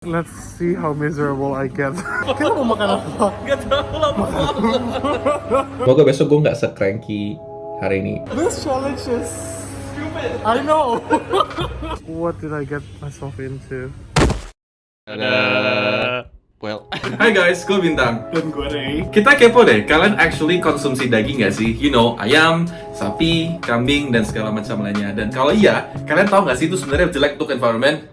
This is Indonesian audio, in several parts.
Let's see how miserable I get. Kita mau makan apa? Gak tau lama banget. Semoga besok gue nggak se-cranky hari ini. This challenge is Stupid. I know. What did I get myself into? Well. Hai guys, gue Bintang. Dan gue Ray. Kita kepo deh, kalian actually konsumsi daging nggak sih? You know, ayam, sapi, kambing, dan segala macam lainnya. Dan kalau iya, kalian tahu nggak sih itu sebenarnya jelek untuk environment?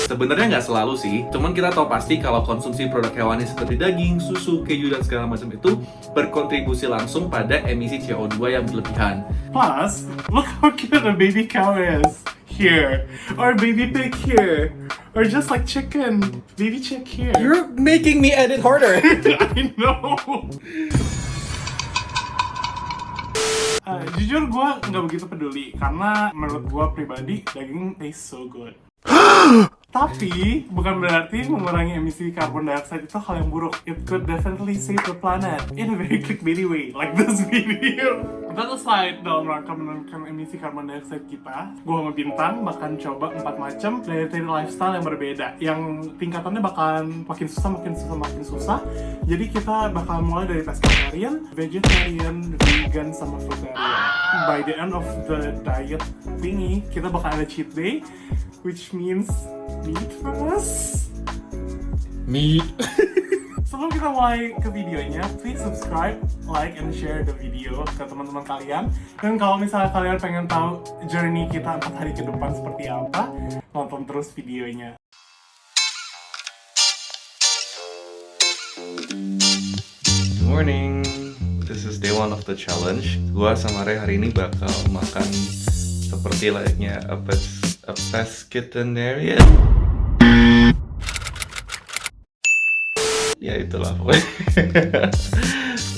Sebenarnya nggak selalu sih, cuman kita tahu pasti kalau konsumsi produk hewani seperti daging, susu, keju, dan segala macam itu berkontribusi langsung pada emisi CO2 yang berlebihan. Plus, look how cute a baby cow is here, or baby pig here, or just like chicken, baby chick here. You're making me edit harder. I know. Jujur gue nggak begitu peduli karena menurut gue pribadi daging tastes so good. Tapi bukan berarti mengurangi emisi karbon dioksida itu hal yang buruk. It could definitely save the planet in a very clickbaity way, like this video. That aside, dalam rangka menurunkan emisi karbon dioksida kita, gue sama Bintang bakal coba 4 macam dietary lifestyle yang berbeda, yang tingkatannya bakalan makin susah. Jadi kita bakal mulai dari pescatarian, vegetarian, vegan, sama fruitarian. By the end of the diet thingy, kita bakal ada cheat day, which means meat for us. Meat. Sebelum kita mulai ke videonya, please subscribe, like, and share the video ke teman-teman kalian. Dan kalau misalnya kalian pengen tahu journey kita 4 hari ke depan seperti apa, nonton terus videonya. Good morning. This is day 1 of the challenge. Gua sama Ray hari ini bakal makan seperti layaknya a pescatarian. Ya itulah pokoknya.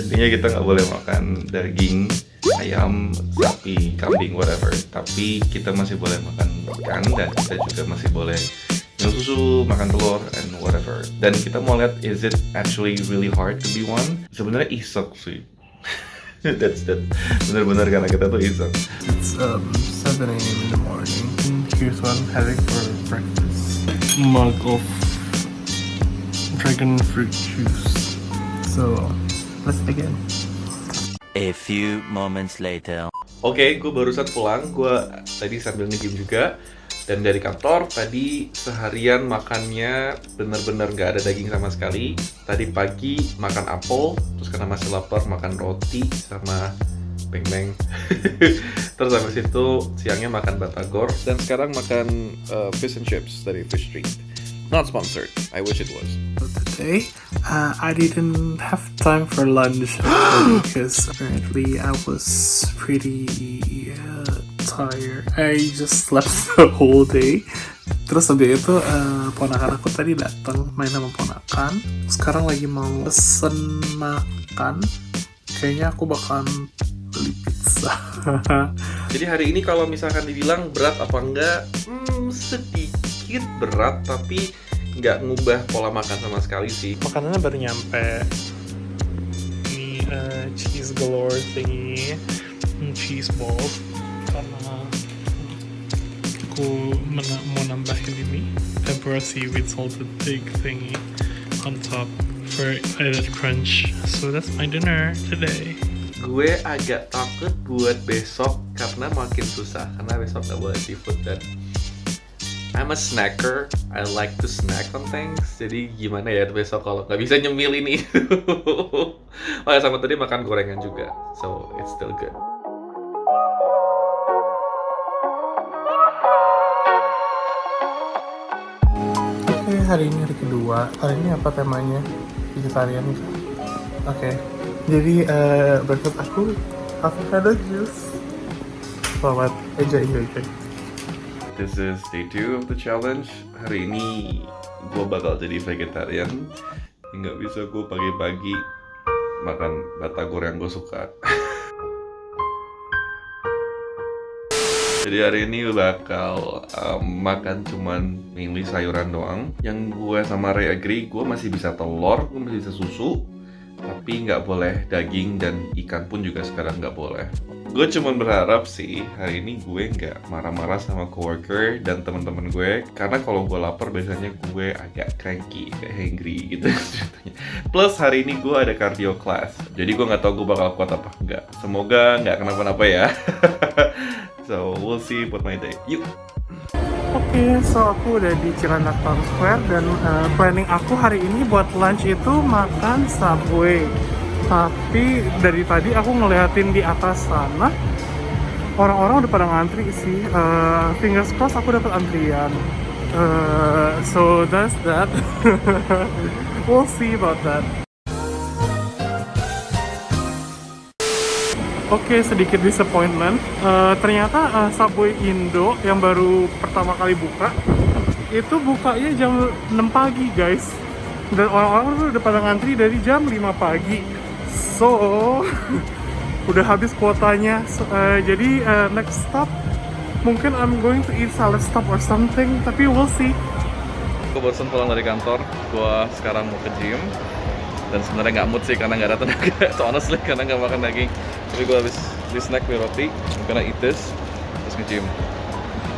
Intinya kita nggak boleh makan daging, ayam, sapi, kambing, whatever. Tapi kita masih boleh makan ikan dan kita juga masih boleh minum susu, makan telur, and whatever. Dan kita mau lihat, is it actually really hard to be one? Sebenarnya iseng sih. That's benar-benar karena kita tuh iseng. It's 7 a.m. in the morning. Here's what I'm having for breakfast. Mug of dragon fruit juice. So, let's begin. A few moments later. Oke, gue barusan pulang. Gue tadi sambil nge-gym juga. Dan dari kantor, tadi seharian makannya bener-bener gak ada daging sama sekali. Tadi pagi makan apel, terus karena masih lapar makan roti sama beng-beng. Terus habis itu siangnya makan batagor. Dan sekarang makan fish and chips dari Fish Street. Not sponsored, I wish it was. Today, I didn't have time for lunch because apparently I was pretty tired. I just slept the whole day. Terus habis itu ponakan aku tadi datang main sama ponakan. Sekarang lagi mau pesen makan. Kayaknya aku bakalan beli pizza. Jadi hari ini kalau misalkan dibilang berat apa enggak, sedikit berat tapi nggak ngubah pola makan sama sekali sih. Makanannya baru nyampe. Ini cheese galore thingy, cheese balls. Karena aku mau nambahin ini pepper seaweed salted pig thingy on top for added crunch. So that's my dinner today. Gue agak takut buat besok karena makin susah. Karena besok nggak boleh seafood dan I'm a snacker. I like to snack on things. Jadi gimana ya besok kalau nggak bisa nyemil ini. Oh ya sama tadi makan gorengan juga. So it's still good. Oke, hari ini hari kedua. Hari ini apa temanya? Vegetarian. Oke. Jadi breakfast aku avocado juice. Selamat enjoy. This is day 2 of the challenge. Hari ini gue bakal jadi vegetarian. Nggak bisa gue pagi-pagi makan batagor yang gue suka. Jadi hari ini bakal makan cuman mainly sayuran doang. Yang gue sama Ray agree, gue masih bisa telur, gue masih bisa susu. tapi nggak boleh daging dan ikan pun juga sekarang nggak boleh. Gue cuma berharap sih hari ini gue nggak marah-marah sama coworker dan teman-teman gue, karena kalau gue lapar biasanya gue agak cranky, agak hangry gitu ceritanya. Plus hari ini gue ada cardio class, jadi gue nggak tahu gue bakal kuat apa enggak. Semoga nggak kenapa-napa ya. So we'll see what my day. Yuk. Oke, so aku udah di Cilandak Town Square dan planning aku hari ini buat lunch itu makan Subway. Tapi dari tadi aku ngeliatin di atas sana orang-orang udah pada ngantri sih. Fingers crossed aku dapat antrian. So that's that. We'll see about that. Oke, sedikit disappointment. Ternyata Subway Indo yang baru pertama kali buka itu bukanya jam 6 pagi, guys. Dan orang-orang tuh udah pada ngantri dari jam 5 pagi. So, udah habis kuotanya. Jadi next stop mungkin I'm going to eat salad stop or something. Tapi we'll see. Gue bosan pulang dari kantor. Gue sekarang mau ke gym. Dan sebenarnya nggak mood sih karena nggak ada tenaga. So honestly karena nggak makan daging. Tapi gue habis di snack beli roti. I'm gonna eat this. Terus nge-gym.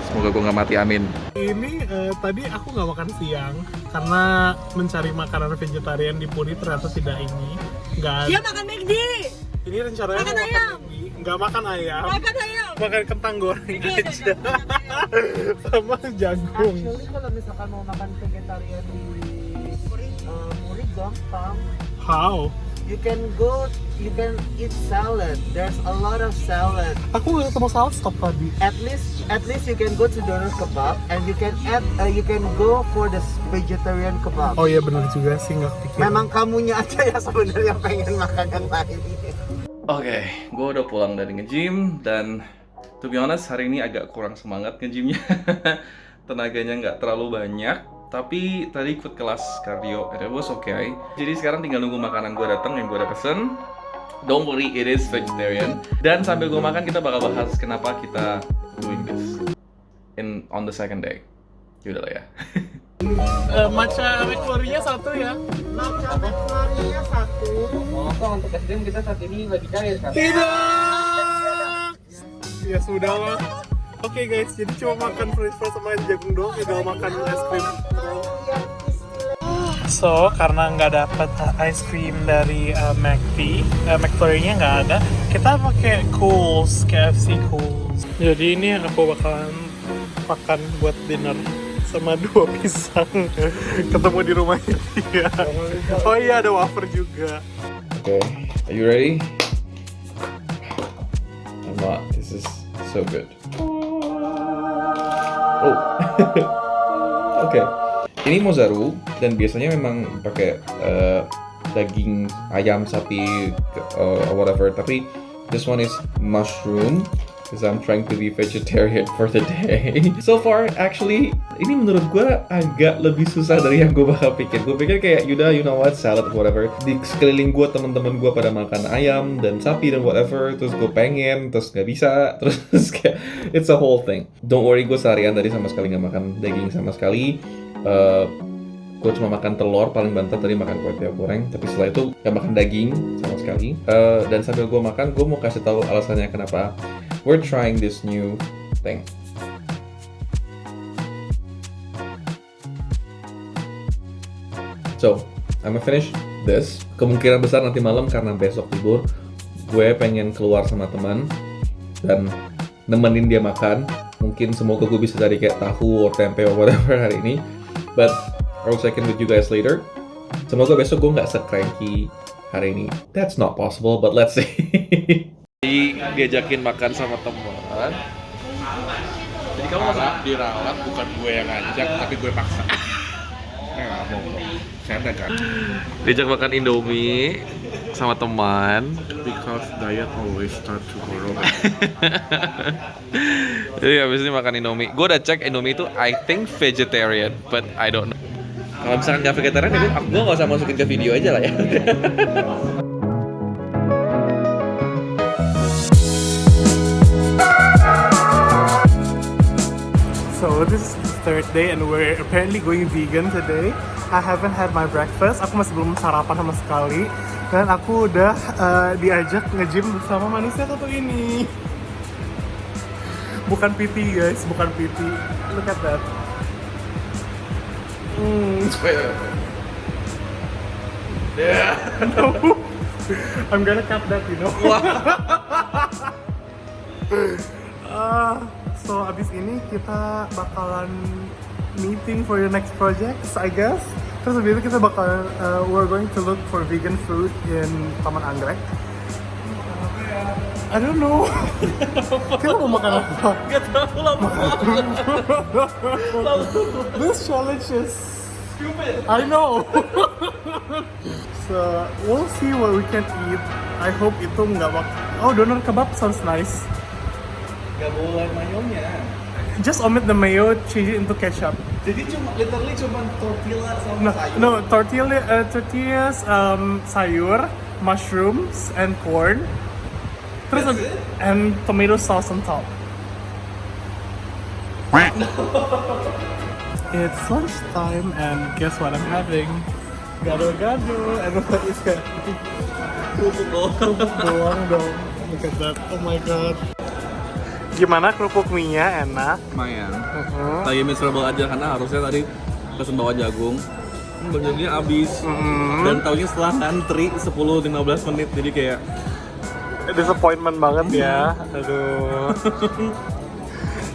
Semoga gue nggak mati, amin. Ini tadi aku nggak makan siang karena mencari makanan vegetarian di Puri ternyata tidak ini. Nggak. Dia makan McD. Ini rencananya Makan mau ayam. McD. Nggak makan ayam. Makan ayam. Makan kentang goreng Iya, aja. Sama jagung. Actually kalau misalkan mau makan vegetarian di Muri gampang. How? You can eat salad. There's a lot of salad. Aku nggak ketemu salad stop tadi. At least you can go to doner kebab and you can go for the vegetarian kebab. Oh iya benar juga sih, nggak pikir. Memang kamunya aja ya sebenarnya pengen makan yang lain. Oke, gue udah pulang dari nge-gym dan to be honest hari ini agak kurang semangat nge-gymnya. Tenaganya nggak terlalu banyak. Tapi tadi ikut kelas cardio and it was okay. Jadi sekarang tinggal nunggu makanan gue datang yang gue udah pesen. Don't worry, it is vegetarian. Dan sambil gue makan kita bakal bahas kenapa kita doing this on the second day. Yaudah lah ya. Matcha McFlurry-nya satu ya. Matcha McFlurry-nya satu. Oh, untuk SDM kita saat ini lagi cari kan? Tidak. Ya sudah lah. Oke guys, jadi cuma makan french fries sama jagung doang, tinggal makan es krim. So, karena nggak dapat ice cream dari McD, McFlurry-nya nggak ada, kita pakai Cools, KFC Cools. Jadi ini aku bakalan makan buat dinner sama 2 pisang. Ketemu di rumahnya dia. Oh iya, ada wafer juga. Okay, are you ready? I'm not. This is so good. Oh, oke. Ini mozaru dan biasanya memang pakai daging ayam, sapi, whatever. Tapi this one is mushroom because I'm trying to be vegetarian for the day. So far, actually, ini menurut gue agak lebih susah dari yang gue bakal pikir. Gue pikir kayak, Yuda, you know what, salad, whatever. Di sekeliling gue, teman-teman gue pada makan ayam dan sapi dan whatever. Terus gue pengen, terus nggak bisa. Terus kayak, it's a whole thing. Don't worry, gue seharian tadi sama sekali nggak makan daging sama sekali. Gue cuma makan telur, paling banter tadi makan kue tiaw goreng. Tapi setelah itu nggak makan daging sama sekali. Dan sambil gue makan, gue mau kasih tahu alasannya kenapa we're trying this new thing. So, I'm gonna finish this. Kemungkinan besar nanti malam karena besok libur, gue pengen keluar sama teman dan nemenin dia makan. Mungkin semoga gue bisa cari kayak tahu or tempe or whatever hari ini. But I'll check in with you guys later. Semoga besok gue nggak se-cranky hari ini. That's not possible, but let's see. Diajakin makan sama teman. Jadi kamu masak dirawat, bukan gue yang ngajak tapi gue paksa. Nggak mau, saya kan. Diajak makan Indomie sama teman. Because diet always start tomorrow. Jadi habis ini makan Indomie. Gue udah cek Indomie itu I think vegetarian, but I don't know. Kalau misalkan nggak vegetarian, gue nggak usah masukin ke video aja lah ya. So this is the third day and we're apparently going vegan today. I haven't had my breakfast. Aku masih belum sarapan sama sekali. Dan aku udah diajak nge-gym bersama manusia satu ini. Bukan PT guys, bukan PT. Look at that. Yeah. No. I'm gonna cut that, you know. So abis ini kita bakalan meeting for your next projects, I guess. Terus abis itu kita bakalan we're going to look for vegan food in Taman Anggrek. I don't know. Kita mau makan apa? Gak tahu lama This challenge is stupid. I know. So we'll see what we can eat. I hope itu nggak Oh, doner kebab sounds nice. Gak boleh mayonya. Just omit the mayo, change it into ketchup. Jadi literally cuma tortilla sama No, tortillas, sayur, mushrooms, and corn. Terus and tomato sauce on top. It's lunchtime and guess what I'm having? Gado-gado. And what is that? Kerupuk doang dong. Look at that. Oh my god. Gimana kerupuk mie-nya? Enak? Lumayan. Lagi miserable aja karena harusnya tadi pesen bawa jagung. Bajunya habis. Dan taunya setelah ngantri 10-15 menit jadi kayak disappointment banget ya. Aduh.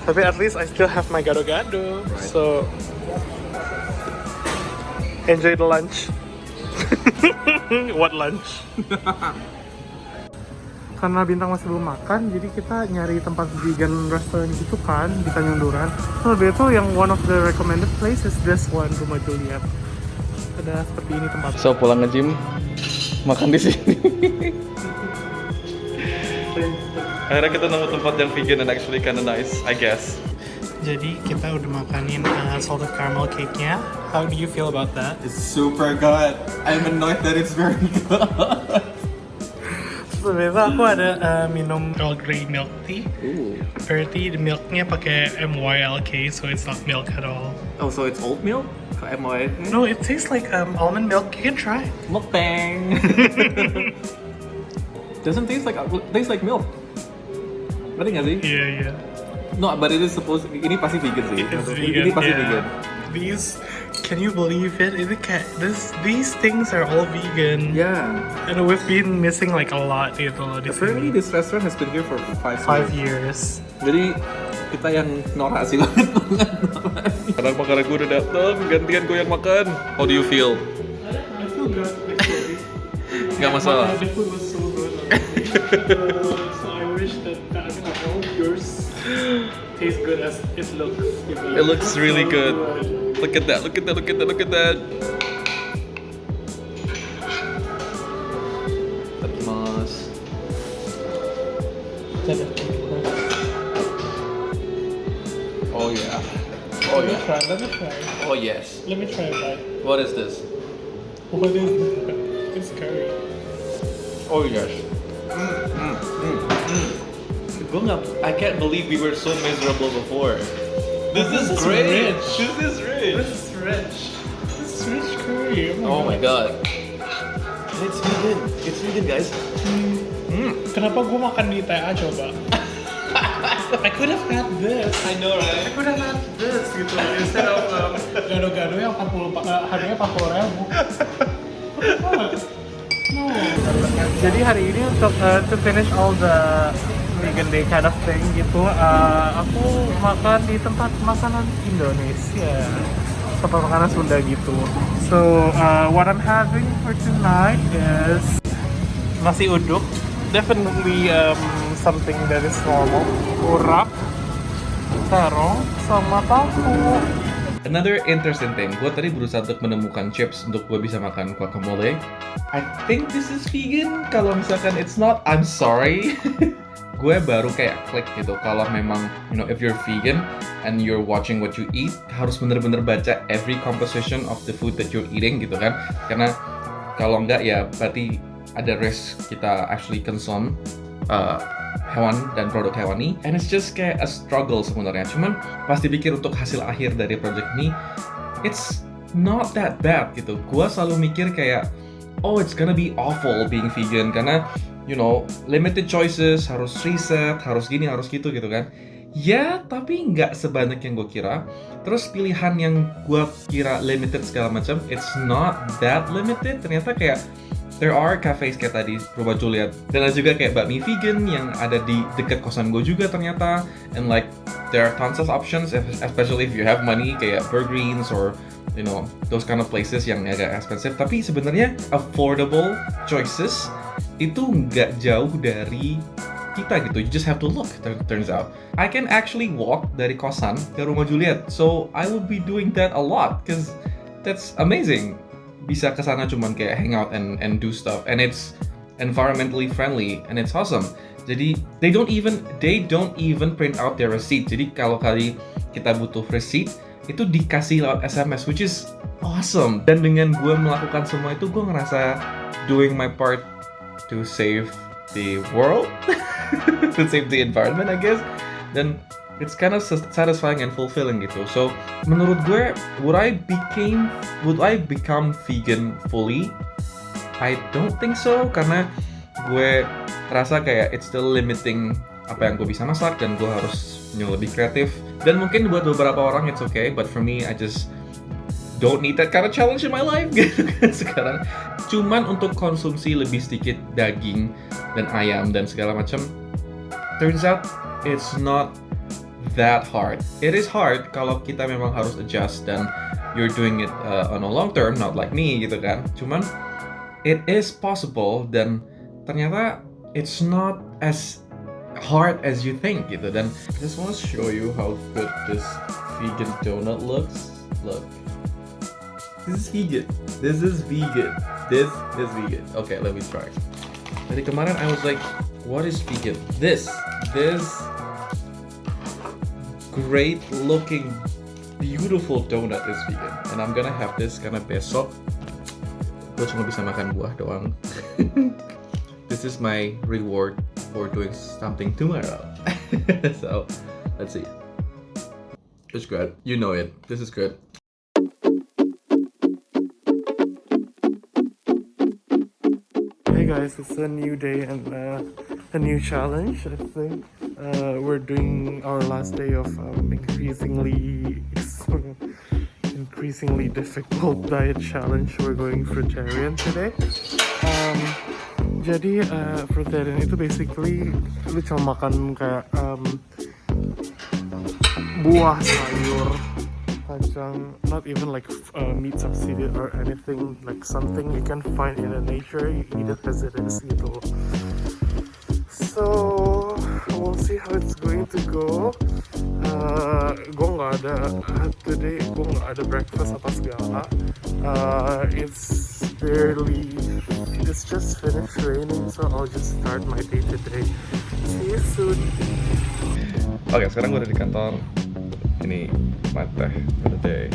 Tapi at least I still have my gado-gado. So enjoy the lunch. What lunch? Karena Bintang masih belum makan, jadi kita nyari tempat vegan restaurant gitu kan di Tanjung Duran. Terus dia tuh yang one of the recommended place is this one, Rumah Juliet. Ada seperti ini tempatnya. So pulang nge-gym, makan di sini. Akhirnya kita nemu tempat yang vegan and actually kinda nice, I guess. Jadi kita udah makanin salted caramel cake-nya. How do you feel about that? it's super good. I'm annoyed that it's very good. Sebenarnya aku ada minum Earl Grey milk tea. Berarti the milknya pakai MYLK, so it's not milk at all. Oh, so it's oat milk? MY? No, it tastes like almond milk. You can try. Mukbang. Doesn't taste like milk. Ngerti nggak sih? Yeah. No, but it is supposed. Ini pasti vegan sih. It's Ini vegan. pasti Yeah. vegan. These, can you believe it? These things are all vegan. Yeah. And we've been missing like a lot gitu loh di Apparently sini. this restaurant has been here for 5 years. Jadi kita yang norak sih banget. Sekarang makanan gue udah dateng, gantian gue yang makan. How do you feel? I feel good actually. Gak masalah. The food was so good. So I wish that all yours taste good as it looks. It looks really good. Look at that, look at that, look at that, look at that. Mas. Oh yeah. Oh Let me yeah. try. Let me try. Oh yes. Let me try a bite. What is this? What is that? It's curry. Oh yes. I can't believe we were so miserable before. This is is great. rich. This is rich. This is rich. This is rich curry. Oh my god. It's vegan. It's vegan, guys. Kenapa gue makan di TA coba? I could have had this. I know, right? I could have had this gitu instead of gado-gado yang harganya 40.000. No. Jadi hari ini untuk to finish all the vegan day kind of thing gitu, aku makan di tempat makanan Indonesia, tempat makanan Sunda gitu. So what I'm having for tonight is nasi uduk. Definitely something that is normal. Urap, terong, sama tahu. Another interesting thing, gue tadi berusaha untuk menemukan chips untuk gue bisa makan guacamole. I think this is vegan. Kalau misalkan it's not, I'm sorry. Gue baru kayak klik gitu. Kalau memang, if you're vegan and you're watching what you eat, harus bener-bener baca every composition of the food that you're eating gitu kan. Karena kalau enggak ya berarti ada risk kita actually consume hewan dan produk hewani, and it's just kayak a struggle sebenarnya. Cuman pas dipikir untuk hasil akhir dari project ini, it's not that bad gitu. Gua selalu mikir kayak, oh it's gonna be awful being vegan karena you know limited choices, harus riset, harus gini, harus gitu kan. Ya, tapi nggak sebanyak yang gue kira. Terus pilihan yang gue kira limited segala macam, it's not that limited. Ternyata kayak there are cafes kayak tadi Rumah Juliet, dan ada juga kayak bakmi vegan yang ada di dekat kosan gue juga ternyata. And like there are tons of options, especially if you have money, kayak Burgreens or you know those kind of places yang agak expensive. Tapi sebenarnya affordable choices itu nggak jauh dari kita gitu. You just have to look, turns out. I can actually walk dari kosan ke Rumah Juliet. So I will be doing that a lot because that's amazing. Bisa kesana cuman kayak hang out and do stuff, and it's environmentally friendly and it's awesome. Jadi they don't even print out their receipt. Jadi kalau kali kita butuh receipt itu dikasih lewat SMS, which is awesome. Dan dengan gue melakukan semua itu, gue ngerasa doing my part to save the world, to save the environment, I guess. Dan it's kind of satisfying and fulfilling gitu. So menurut gue, would I become vegan fully? I don't think so, karena gue rasa kayak it's still limiting apa yang gue bisa masak, dan gue harus lebih kreatif. Dan mungkin buat beberapa orang it's okay, but for me I just don't need that kind of challenge in my life gitu kan sekarang. Cuman untuk konsumsi lebih sedikit daging dan ayam dan segala macam, turns out it's not that hard. It is hard kalau kita memang harus adjust dan you're doing it on a long term, not like me gitu kan. Cuman it is possible, dan ternyata it's not as hard as you think gitu. Dan I just want to show you how good this vegan donut looks. Look. This is vegan. This is vegan. This is vegan. Okay, let me try. Dari kemarin I was like, what is vegan? This great looking, beautiful donut is vegan. And I'm gonna have this karena besok gue cuma bisa makan buah doang. This is my reward for doing something tomorrow. So, let's see. It's good. You know it. This is good. Hey guys, it's a new day and a new challenge. I think we're doing our last day of increasingly difficult diet challenge. We're going fruitarian today. Jadi fruitarian itu basically lu cuma makan kayak buah, sayur, kacang, not even like meat substitute or anything, like something you can find in the nature, you eat it as it is gitu. So we'll see how it's going to go. Gue nggak ada today, gue nggak ada breakfast apa segala. It's just finished raining, so I'll just start my day today. See you soon. Oke, sekarang gue udah di kantor. Ini my teh for the day.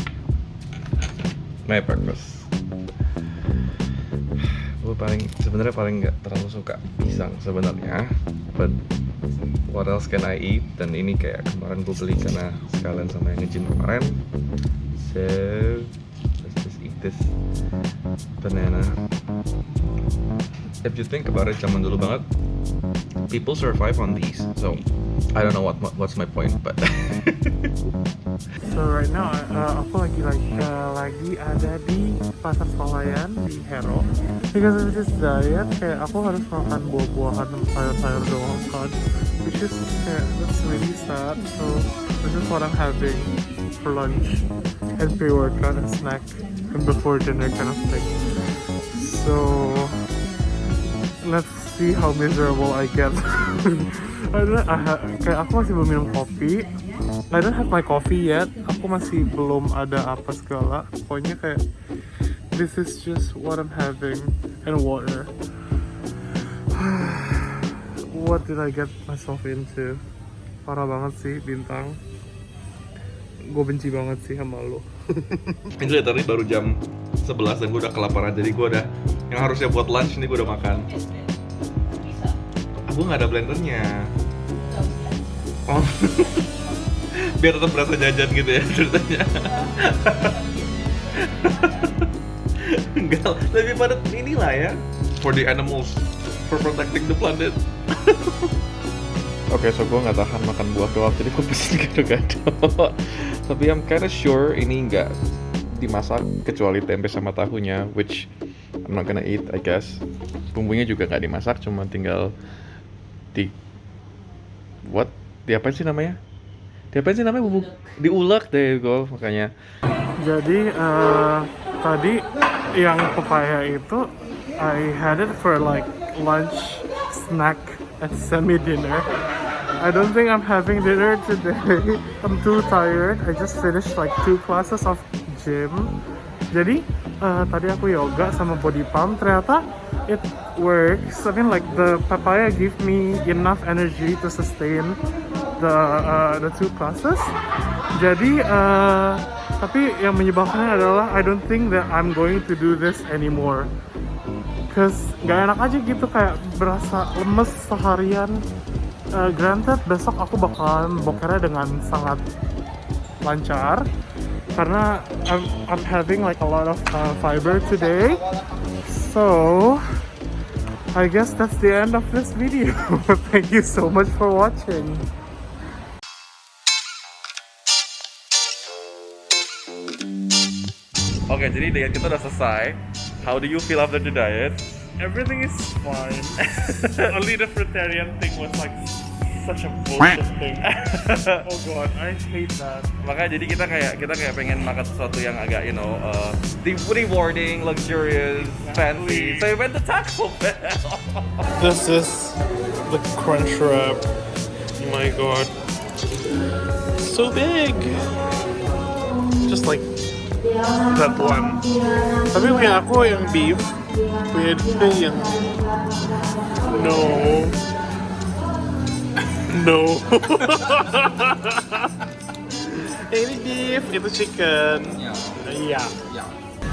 My breakfast. Gue sebenarnya paling nggak terlalu suka pisang sebenarnya, but what else can I eat? Dan ini kayak kemarin gue beli karena sekalian sama yang nge-gym kemarin. So let's just eat this banana. If you think about it, zaman dulu banget people survive on these. So I don't know what's my point, but So right now aku lagi ada di Pasar Senayan di Hero. Because of this diet, kayak aku harus makan buah-buahan dan sayur-sayur doang kan, which is kayak that's really sad. So this is what I'm having for lunch and pre-workout and snack and before dinner kind of thing. So let's see how miserable I get. Kayak aku masih belum minum kopi. I don't have my coffee yet. Aku masih belum ada apa segala. Pokoknya kayak this is just what I'm having, and water. What did I get myself into? Parah banget sih, Bintang. Gue benci banget sih sama lo. ini literally baru jam 11 dan gue udah kelaparan. Jadi gue udah yang harusnya buat lunch ini gue udah makan. gue nggak ada blendernya. Oh. Biar tetap berasa jajan gitu ya ceritanya. Enggak, lebih pada inilah ya. For the animals, for protecting the planet. Oke, so gue nggak tahan makan buah doang, jadi gue pesen gado-gado. Tapi I'm kinda sure ini nggak dimasak kecuali tempe sama tahunya, which I'm not gonna eat, I guess. Bumbunya juga nggak dimasak, cuma tinggal diapain sih namanya? Bumbu diulek deh gue makanya. Jadi tadi yang papaya itu I had it for like lunch, snack, and semi-dinner. I don't think I'm having dinner today. I'm too tired. I just finished like 2 classes of gym. Jadi tadi aku yoga sama body pump. Ternyata it works. I mean like the papaya give me enough energy to sustain the 2 classes. Jadi tapi yang menyebabkannya adalah I don't think that I'm going to do this anymore. Cause gak enak aja gitu, kayak berasa lemes seharian. Granted besok aku bakalan bokernya dengan sangat lancar karena I'm having like a lot of fiber today. So I guess that's the end of this video. Thank you so much for watching. Oke, jadi diet kita udah selesai. How do you feel after the diet? Everything is fine. Only the fruitarian thing was like such a bullshit thing. Oh god, I hate that. Makanya jadi kita kayak pengen makan sesuatu yang agak rewarding, luxurious, fancy. So we went to Taco Bell. This is the crunch wrap. Oh my god. So big. Just like that one. Tapi punya aku yang beef. Punya dia yang no. Ini beef, itu chicken. Iya.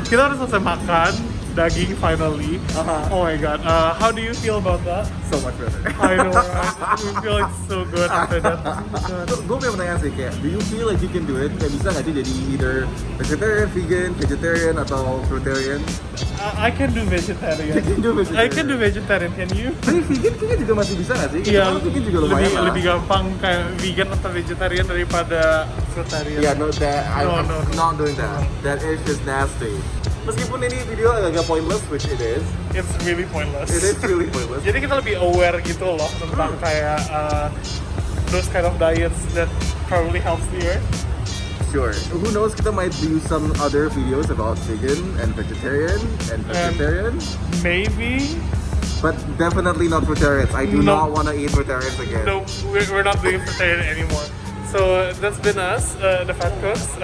Kita udah selesai makan daging finally. Oh my god. How do you feel about that? So much better. I know, right? We feel like so good after that. Gue pengen pertanyaan sih, kayak, do you feel like you can do it? Kayak bisa nggak sih jadi either vegetarian, atau fruitarian? I can do vegetarian. You can do vegetarian. I can do vegetarian. Can you? Tapi vegan kayaknya juga masih bisa nggak sih? Iya, vegan juga lumayan lah. lebih gampang kayak vegan atau vegetarian daripada fruitarian. Yeah, no, I'm No. not doing that. That is just nasty. Meskipun ini video agak pointless, which it is. It's really pointless. It is really pointless. Jadi kita lebih aware gitu loh tentang kayak those kind of diets that probably helps the earth. Sure. Who knows, kita might do some other videos about vegan and vegetarian and vegetarian. Maybe. But definitely not fruitarians. I do No. not want to eat fruitarians again. No, we're not doing fruitarian anymore. So that's been us, the Fat Cooks,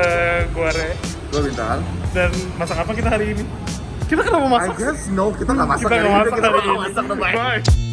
gue Re. Gue Bintang. Dan masak apa kita hari ini? Kita kenapa I masak? guess no, kita nggak masak Kita hari nggak ini. masak Kita hari nggak ini. masak, Bye.